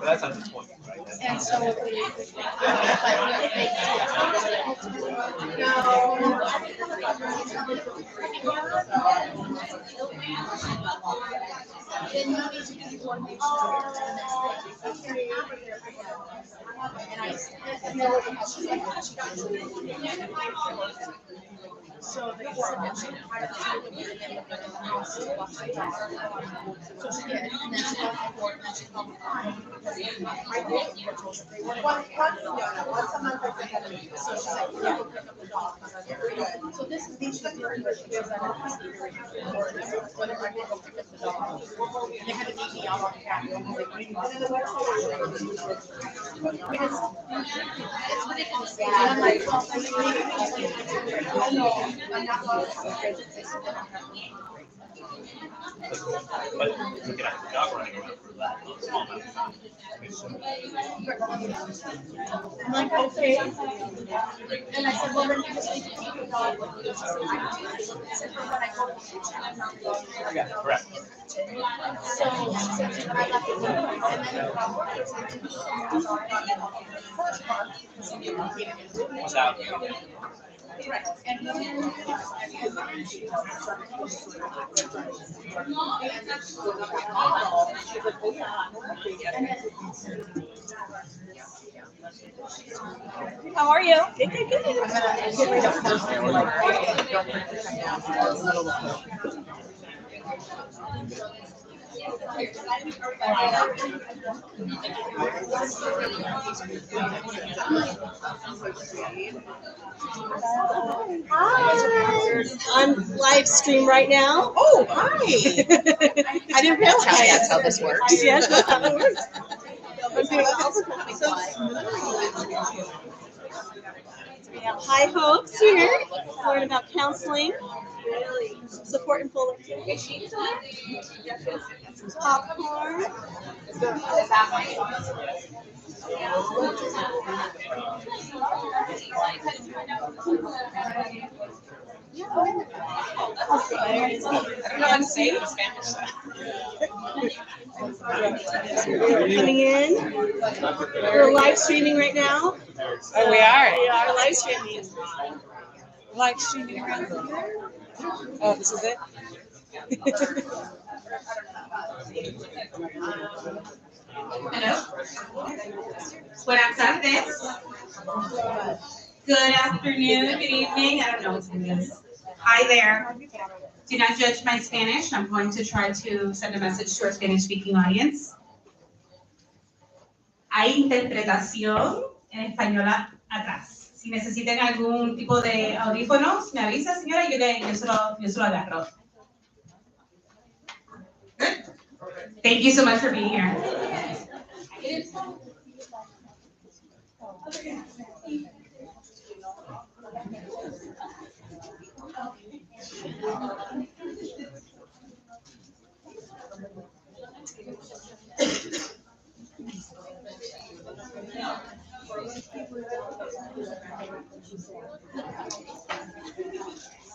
That's on the point, right? And so so they said that she hired to be in the house to watch the dog. So she did, and then she got the board, and then she called the client. I did, they were once a month. So she's like, yeah, go pick up the dog. So this is these are where she goes out whenever I go pick up the dog. And they had to meet me out on the patio. Because it's ridiculous. And I'm like, oh, I know. I'm not going to But looking at the dog running around for that small amount of time. I'm like, okay. And I said, well, then you just need to keep the dog with you. She said, I said, when I go to the kitchen, I'm not going to. Yeah, correct. So she said, but I left it with her. And then first month, Without right. And then how are you? Hi. I'm live stream right now. Oh, hi. I didn't realize that's how this works. Yes, that's how it works. We have high hopes here. Learn about counseling. Support in Fullerton. Popcorn. Coming in. We're live streaming right now. Oh, we are. We are live streaming. live streaming around here. Oh, this is it? Hello. Buenas tardes. Good afternoon, good evening. I don't know what it is. Hi there. Do not judge my Spanish. I'm going to try to send a message to our Spanish-speaking audience. Hay interpretación en español atrás. Si necesitan algún tipo de audífonos, me avisa, señora, yo se lo agarro. Good. Thank you so much for being here.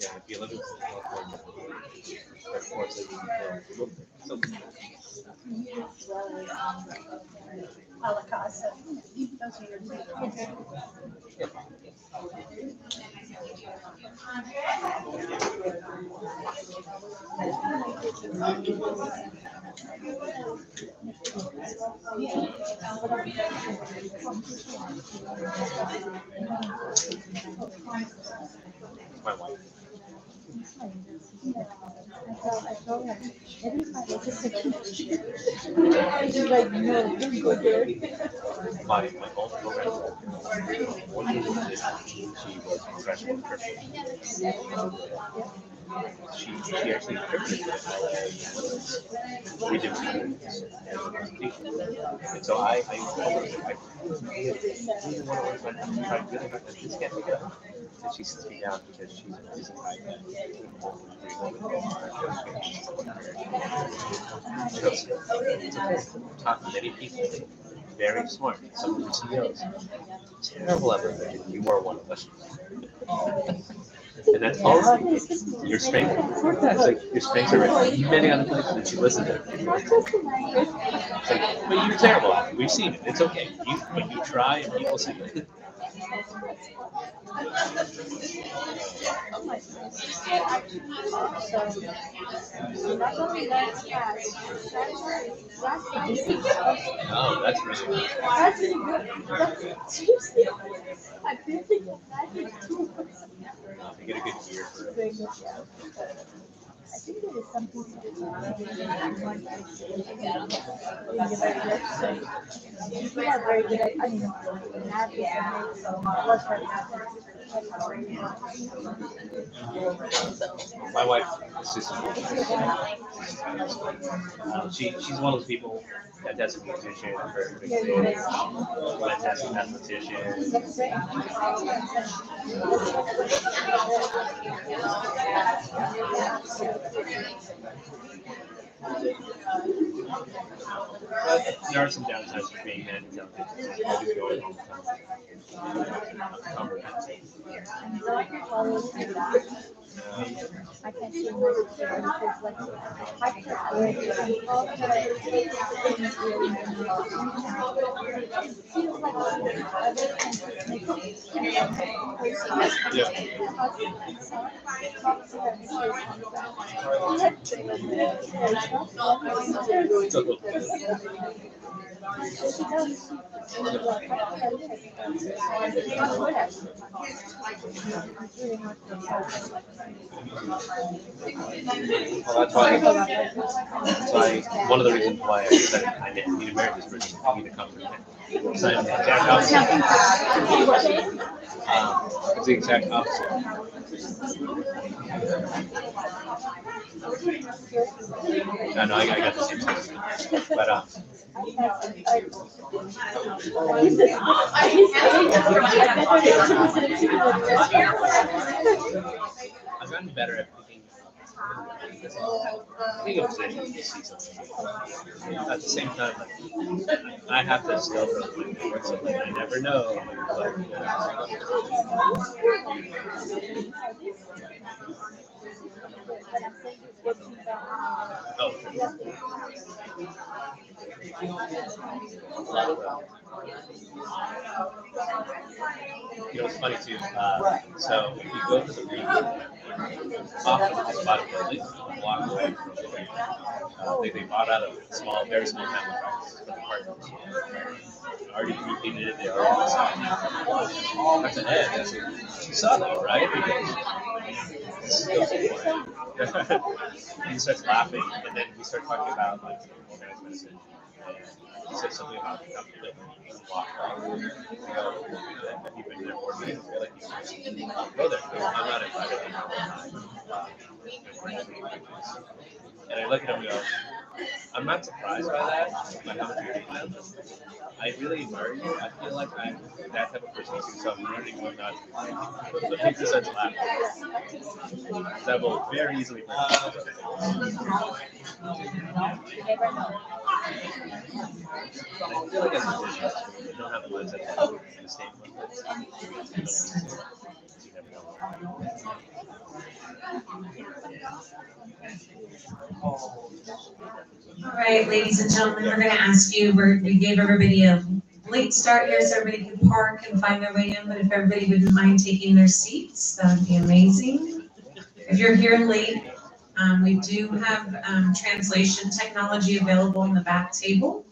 Yeah, if you live in California, of course, it would my wife. My own program, one of the positions, she was professional interpreter. She actually interpreted it three different languages. And so I told her, I really want to learn my try really hard, I just can't pick it up. And she sits me down because she's a type taught many people, very smart, some of the CEOs, terrible at religion, you are one of us. And that's also your Spanx. It's like your Spanx are in many other places that you listen to. It's like, but you're terrible. We've seen it. It's okay. But you try and people see it. Oh, that's right. They get a good year for it. I think there is some people that people are very good at, I mean, math is My wife is just she's one of those people that does a musician, a fantastic mathematician. But there are some downsides to being that intelligent. I do go all the I can't see much because like I feels like other countries make Well, that's why one of the reasons why I decided I didn't need to marry this person for me to come from it. So I'm the exact opposite. It's the exact opposite. I know I got the same thing. But I've gotten better at picking a position to see something. At the same time, like, I have to still really like something. I never know. But, You know, it's funny too. So if you go to the region, often it's just about a building, a block away from the region. They bought out a small, very small family practice, but the partners already repeated it. They already saw it. That's an edge. You saw that, right? Because this is going and he starts laughing, and then we start talking about like organized medicine. And he said something about accountability. He walked off. I go, have you been there organized? I feel like you should go there. I'm not invited and I look at him and go, I'm not surprised by that, by how much you're doing them. I really admire you. I feel like I'm that type of person too, so I'm learning when not to take this as a laugh. That will very easily bring I feel like as a musician, I don't have the mindset in the same way. You never know. All right, ladies and gentlemen, we're going to ask you, we gave everybody a late start here so everybody can park and find their way in, but if everybody wouldn't mind taking their seats, that would be amazing. If you're here late, we do have translation technology available in the back table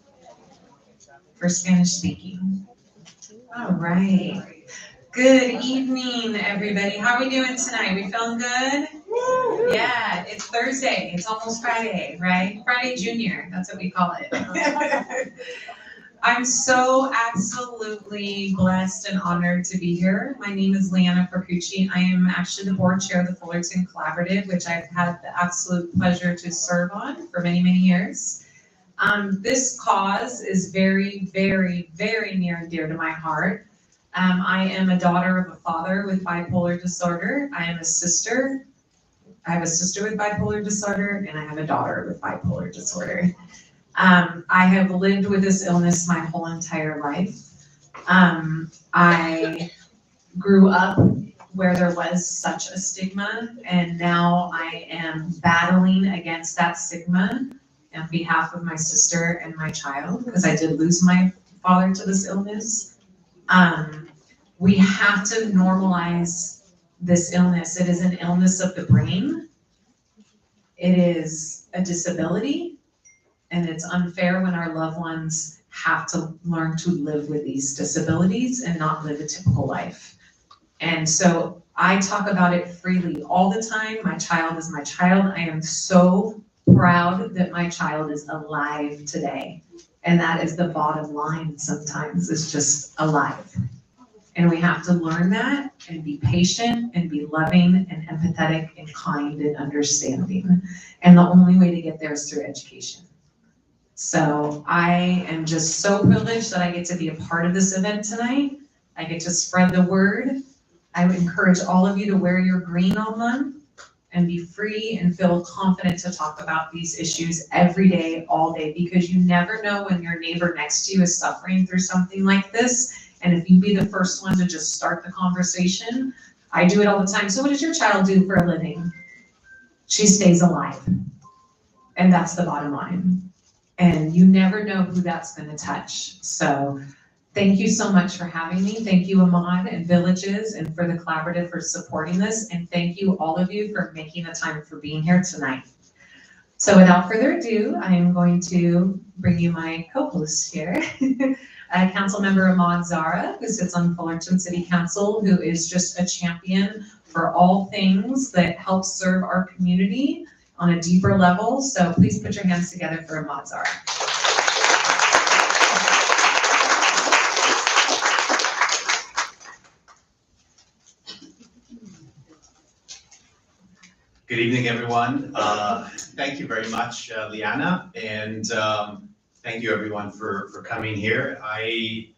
for Spanish speaking. All right. Good evening, everybody. How are we doing tonight? We feeling good? Yeah, it's Thursday. It's almost Friday, right? Friday Junior. That's what we call it. I'm so absolutely blessed and honored to be here. My name is Leanna Percucci. I am actually the board chair of the Fullerton Collaborative, which I've had the absolute pleasure to serve on for many, many years. This cause is very, very, very near and dear to my heart. I am a daughter of a father with bipolar disorder. I am a sister. I have a sister with bipolar disorder, and I have a daughter with bipolar disorder. I have lived with this illness my whole entire life. I grew up where there was such a stigma, and now I am battling against that stigma on behalf of my sister and my child, because I did lose my father to this illness. We have to normalize this illness. It is an illness of the brain. It is a disability, and it's unfair when our loved ones have to learn to live with these disabilities and not live a typical life. And so I talk about it freely all the time. My child is my child. I am so proud that my child is alive today. And that is the bottom line sometimes, is just alive. And we have to learn that and be patient and be loving and empathetic and kind and understanding. And the only way to get there is through education. So I am just so privileged that I get to be a part of this event tonight. I get to spread the word. I would encourage all of you to wear your green all month and be free and feel confident to talk about these issues every day, all day, because you never know when your neighbor next to you is suffering through something like this. And if you be the first one to just start the conversation, I do it all the time. So what does your child do for a living? She stays alive. And that's the bottom line. And you never know who that's going to touch. So thank you so much for having me. Thank you, Ahmad and Villages, and for the collaborative for supporting this. And thank you, all of you, for making the time for being here tonight. So without further ado, I am going to bring you my co-host here. Councilmember Ahmad Zara, who sits on Fullerton City Council, who is just a champion for all things that help serve our community on a deeper level. So please put your hands together for Ahmad Zara. Good evening, everyone. Thank you very much, Liana, and thank you everyone for coming here. I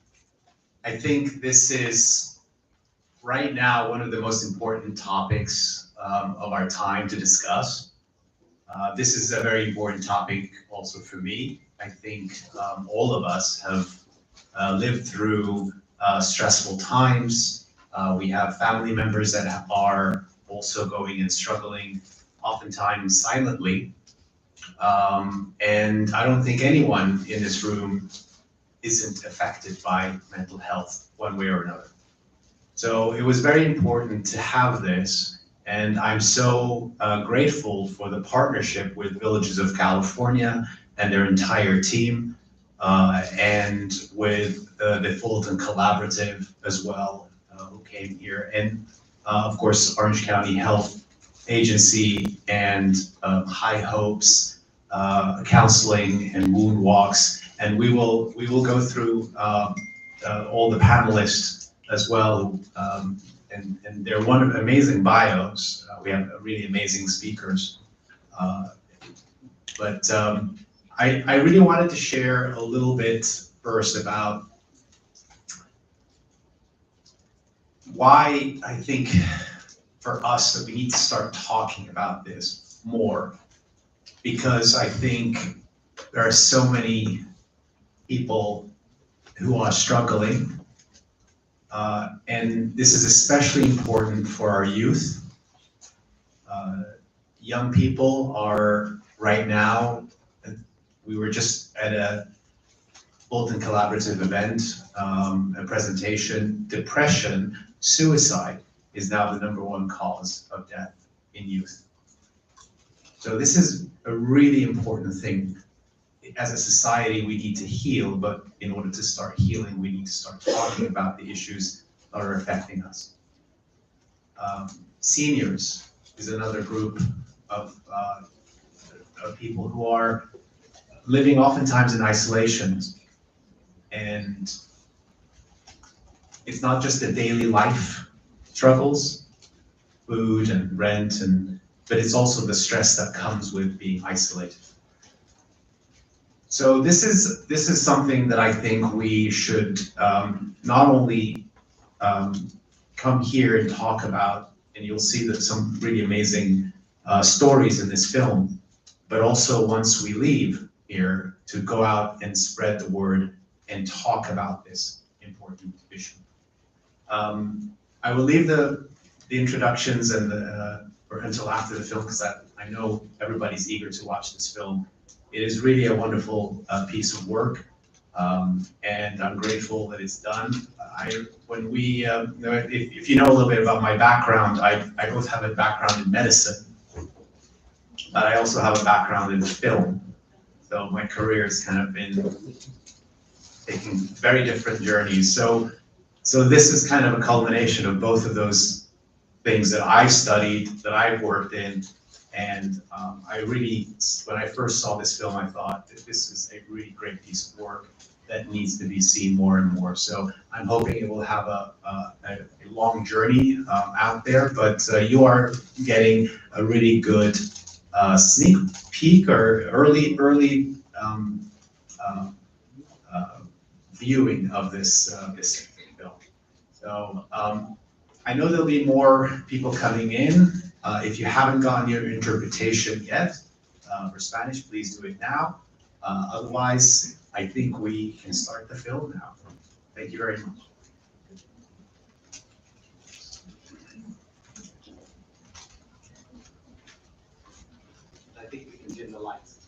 think this is right now one of the most important topics of our time to discuss. This is a very important topic also for me. I think all of us have lived through stressful times. We have family members that are also going and struggling, oftentimes silently. And I don't think anyone in this room isn't affected by mental health one way or another. So it was very important to have this, and I'm so grateful for the partnership with Villages of California and their entire team, and with the Fullerton Collaborative as well, who came here, and of course Orange County Health Agency and High Hopes Counseling and Wound Walks, and we will go through all the panelists as well, and they're amazing bios. We have really amazing speakers, but I really wanted to share a little bit first about why I think for us that we need to start talking about this more, because I think there are so many people who are struggling, and this is especially important for our youth. Young people are right now, we were just at a Fullerton Collaborative event, a presentation, depression, suicide is now the #1 cause of death in youth. So this is a really important thing. As a society, we need to heal, but in order to start healing, we need to start talking about the issues that are affecting us. Seniors is another group of people who are living oftentimes in isolation. And it's not just the daily life struggles, food and rent, but it's also the stress that comes with being isolated. So this is something that I think we should not only come here and talk about, and you'll see that some really amazing stories in this film, but also once we leave here to go out and spread the word and talk about this important issue. I will leave the introductions and until after the film, because I know everybody's eager to watch this film. It is really a wonderful piece of work, and I'm grateful that it's done. If you know a little bit about my background, I both have a background in medicine, but I also have a background in film. So my career has kind of been taking very different journeys. So this is kind of a culmination of both of those things that I studied, that I've worked in, and I really, when I first saw this film, I thought that this is a really great piece of work that needs to be seen more and more. So I'm hoping it will have a long journey out there, but you are getting a really good sneak peek or early viewing of this film. So I know there'll be more people coming in. If you haven't gotten your interpretation yet for Spanish, please do it now. Otherwise, I think we can start the film now. Thank you very much. I think we can dim the lights.